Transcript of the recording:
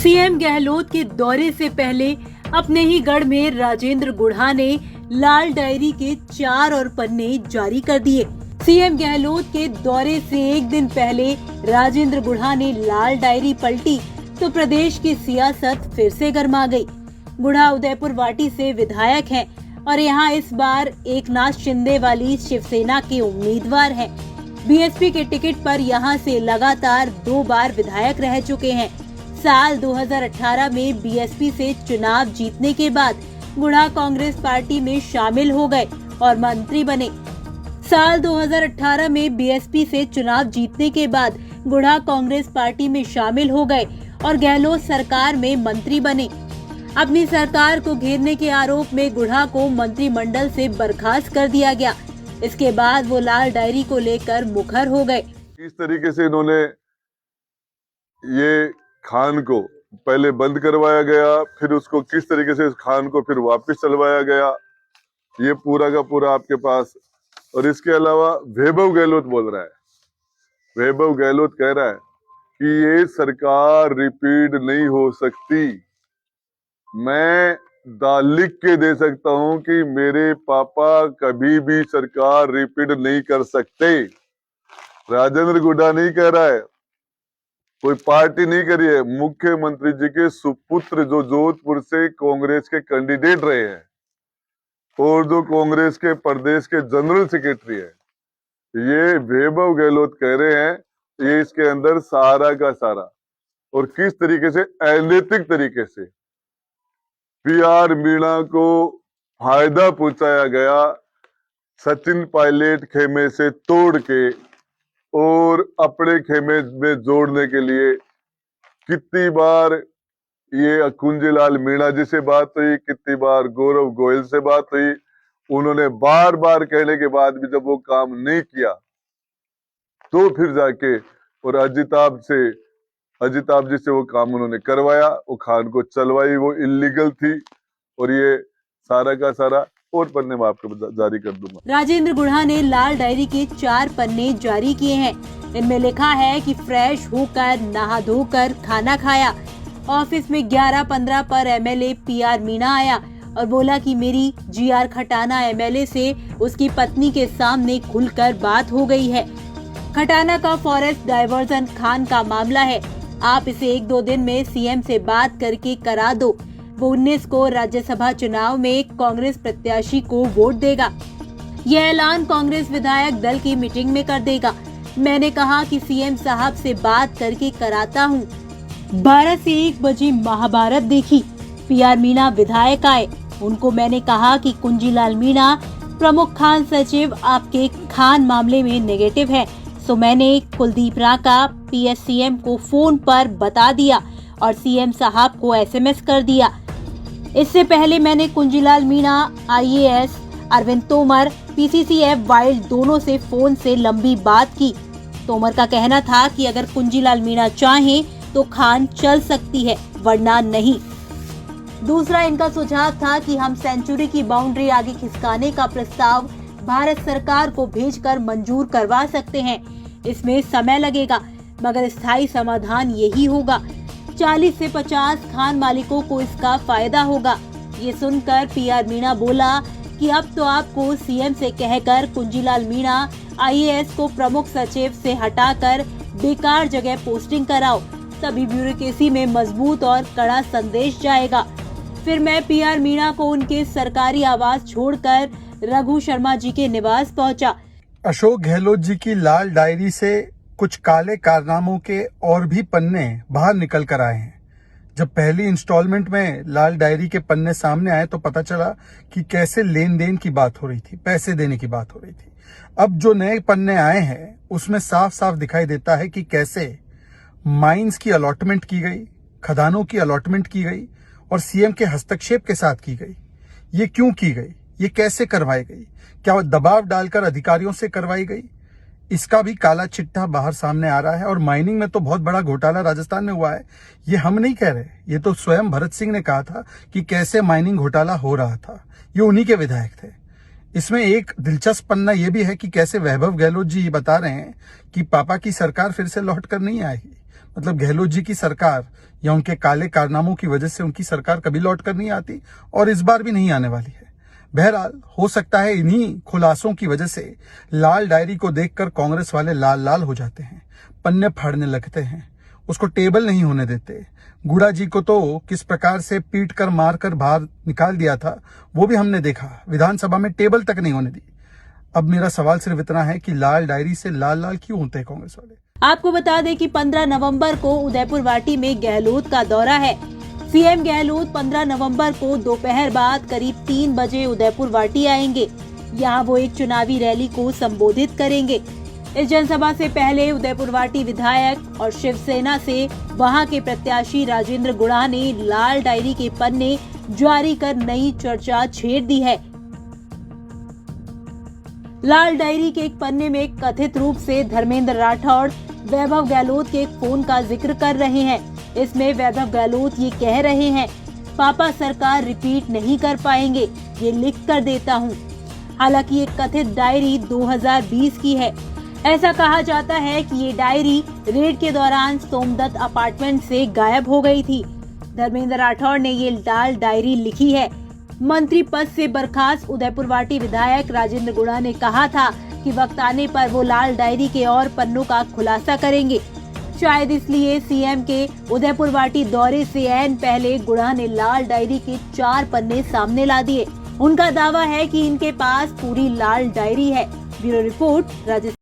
CM Gehlot के दौरे से पहले अपने ही गढ़ में राजेंद्र गुढ़ा ने लाल डायरी के 4 और पन्ने जारी कर दिए। सीएम गहलोत के दौरे से एक दिन पहले राजेंद्र गुढ़ा ने लाल डायरी पलटी तो प्रदेश की सियासत फिर से गर्मा गई। गुढ़ा उदयपुर वाटी से विधायक हैं और यहां इस बार एकनाथ शिंदे वाली शिवसेना के उम्मीदवार हैं। बीएसपी के टिकट पर यहां से लगातार 2 बार विधायक रह चुके हैं। साल 2018 में बीएसपी से चुनाव जीतने के बाद गुढ़ा कांग्रेस पार्टी में शामिल हो गए और मंत्री बने। साल 2018 में बीएसपी से चुनाव जीतने के बाद गुढ़ा कांग्रेस पार्टी में शामिल हो गए और गहलोत सरकार में मंत्री बने। अपनी सरकार को घेरने के आरोप में गुढ़ा को मंत्रिमंडल से बर्खास्त कर दिया गया। इसके बाद वो लाल डायरी को लेकर मुखर हो गए। किस तरीके से इन्होंने ये खान को पहले बंद करवाया गया, फिर उसको किस तरीके से इस खान को फिर वापस चलवाया गया, ये पूरा का पूरा आपके पास। और इसके अलावा वैभव गहलोत बोल रहा है, वैभव गहलोत कह रहा है कि ये सरकार रिपीट नहीं हो सकती। मैं लिख के दे सकता हूं कि मेरे पापा कभी भी सरकार रिपीट नहीं कर सकते। राजेंद्र गुढ़ा नहीं कह रहा है, कोई पार्टी नहीं करी है। मुख्यमंत्री जी के सुपुत्र जो जोधपुर से कांग्रेस के कैंडिडेट रहे हैं और जो कांग्रेस के प्रदेश के जनरल सेक्रेटरी है, ये वैभव गहलोत कह रहे हैं ये इसके अंदर सारा का सारा और किस तरीके से अनैतिक तरीके से पीआर मीणा को फायदा पहुंचाया गया। सचिन पायलट खेमे से तोड़ के और अपने खेमे में जोड़ने के लिए कितनी बार ये कुंजीलाल मीणा जी से बात हुई, कितनी बार गौरव गोयल से बात हुई। उन्होंने बार बार कहने के बाद भी जब वो काम नहीं किया तो फिर जाके और अजिताभ जी से वो काम उन्होंने करवाया, वो खान को चलवाई, वो इलीगल थी। और ये सारा का सारा और पन्ने मैं आपको जारी कर दूंगा। राजेंद्र गुढ़ा ने लाल डायरी के 4 पन्ने जारी किए हैं। इनमें लिखा है कि फ्रेश होकर नहा धोकर खाना खाया। ऑफिस में 11-15 पर एमएलए पीआर मीणा आया और बोला कि मेरी जीआर खटाना एमएलए से उसकी पत्नी के सामने खुलकर बात हो गई है। खटाना का फॉरेस्ट डायवर्जन खान का मामला है, आप इसे 1-2 दिन में सीएम से बात करके करा दो। वो 19 को राज्यसभा चुनाव में कांग्रेस प्रत्याशी को वोट देगा। यह ऐलान कांग्रेस विधायक दल की मीटिंग में कर देगा। मैंने कहा कि सीएम साहब से बात करके कराता हूँ। 12 से 1 बजे महाभारत देखी। पीआर मीणा विधायक आए, उनको मैंने कहा कि कुंजीलाल मीणा प्रमुख खान सचिव आपके खान मामले में नेगेटिव है। सो मैंने कुलदीप राका पीएससीएम को फोन पर बता दिया और सीएम साहब को एसएमएस कर दिया। इससे पहले मैंने Kunjilal Meena, IAS, Arvind Tomar, PCCF wild दोनों से फोन से लंबी बात की। तोमर का कहना था कि अगर कुंजीलाल मीणा चाहे तो खान चल सकती है वरना नहीं। दूसरा इनका सुझाव था कि हम सेंचुरी की बाउंड्री आगे खिसकाने का प्रस्ताव भारत सरकार को भेजकर मंजूर करवा सकते हैं। इसमें समय लगेगा मगर स्थायी समाधान यही होगा। 40 से 50 खान मालिकों को इसका फायदा होगा। ये सुनकर पीआर मीणा बोला कि अब तो आपको सीएम से कहकर कुंजीलाल मीणा आईएएस को प्रमुख सचिव से हटाकर बेकार जगह पोस्टिंग कराओ, तभी ब्यूरोक्रेसी में मजबूत और कड़ा संदेश जाएगा। फिर मैं पीआर मीणा को उनके सरकारी आवास छोड़कर रघु शर्मा जी के निवास पहुंचा। अशोक गहलोत जी की लाल डायरी से कुछ काले कारनामों के और भी पन्ने बाहर निकल कर आए हैं। जब पहली इंस्टॉलमेंट में लाल डायरी के पन्ने सामने आए तो पता चला कि कैसे लेन देन की बात हो रही थी, पैसे देने की बात हो रही थी। अब जो नए पन्ने आए हैं उसमें साफ साफ दिखाई देता है कि कैसे माइंस की अलॉटमेंट की गई, खदानों की अलॉटमेंट की गई और सीएम के हस्तक्षेप के साथ की गई। ये क्यों की गई, ये कैसे करवाई गई, क्या दबाव डालकर अधिकारियों से करवाई गई, इसका भी काला चिट्ठा बाहर सामने आ रहा है। और माइनिंग में तो बहुत बड़ा घोटाला राजस्थान में हुआ है, ये हम नहीं कह रहे, ये तो स्वयं भरत सिंह ने कहा था कि कैसे माइनिंग घोटाला हो रहा था, ये उन्हीं के विधायक थे। इसमें एक दिलचस्प पन्ना यह भी है कि कैसे वैभव गहलोत जी बता रहे हैं कि पापा की सरकार फिर से लौट कर नहीं आएगी। मतलब गहलोत जी की सरकार या उनके काले कारनामों की वजह से उनकी सरकार कभी लौट कर नहीं आती और इस बार भी नहीं आने वाली है। बहरहाल हो सकता है इन्हीं खुलासों की वजह से लाल डायरी को देखकर कांग्रेस वाले लाल लाल हो जाते हैं, पन्ने फाड़ने लगते हैं, उसको टेबल नहीं होने देते। गुड़ा जी को तो किस प्रकार से पीट कर मार कर बाहर निकाल दिया था वो भी हमने देखा, विधानसभा में टेबल तक नहीं होने दी। अब मेरा सवाल सिर्फ इतना है कि लाल डायरी से लाल लाल क्यों होते हैं कांग्रेस वाले। आपको बता दें कि 15 नवंबर को उदयपुर वाटी में गहलोत का दौरा है। सीएम गहलोत 15 नवंबर को दोपहर बाद करीब 3 बजे उदयपुर वाटी आएंगे। यहां वो एक चुनावी रैली को संबोधित करेंगे। इस जनसभा से पहले उदयपुर वाटी विधायक और शिवसेना से वहां के प्रत्याशी राजेंद्र गुड़ा ने लाल डायरी के पन्ने जारी कर नई चर्चा छेड़ दी है। लाल डायरी के एक पन्ने में कथित रूप से धर्मेंद्र राठौड़ वैभव गहलोत के एक फोन का जिक्र कर रहे हैं। इसमें वैभव गहलोत ये कह रहे हैं, पापा सरकार रिपीट नहीं कर पाएंगे, ये लिख कर देता हूँ। हालांकि ये कथित डायरी 2020 की है। ऐसा कहा जाता है कि ये डायरी रेड के दौरान सोमदत्त अपार्टमेंट से गायब हो गई थी। धर्मेंद्र राठौड़ ने ये लाल डायरी लिखी है। मंत्री पद से बर्खास्त उदयपुर वाटी विधायक राजेंद्र गुड़ा ने कहा था कि वक्त आने पर वो लाल डायरी के और पन्नों का खुलासा करेंगे। शायद इसलिए सीएम के उदयपुर वाटी दौरे से ऐन पहले गुड़ा ने लाल डायरी के 4 पन्ने सामने ला दिए। उनका दावा है कि इनके पास पूरी लाल डायरी है। Bureau report Rajasthan.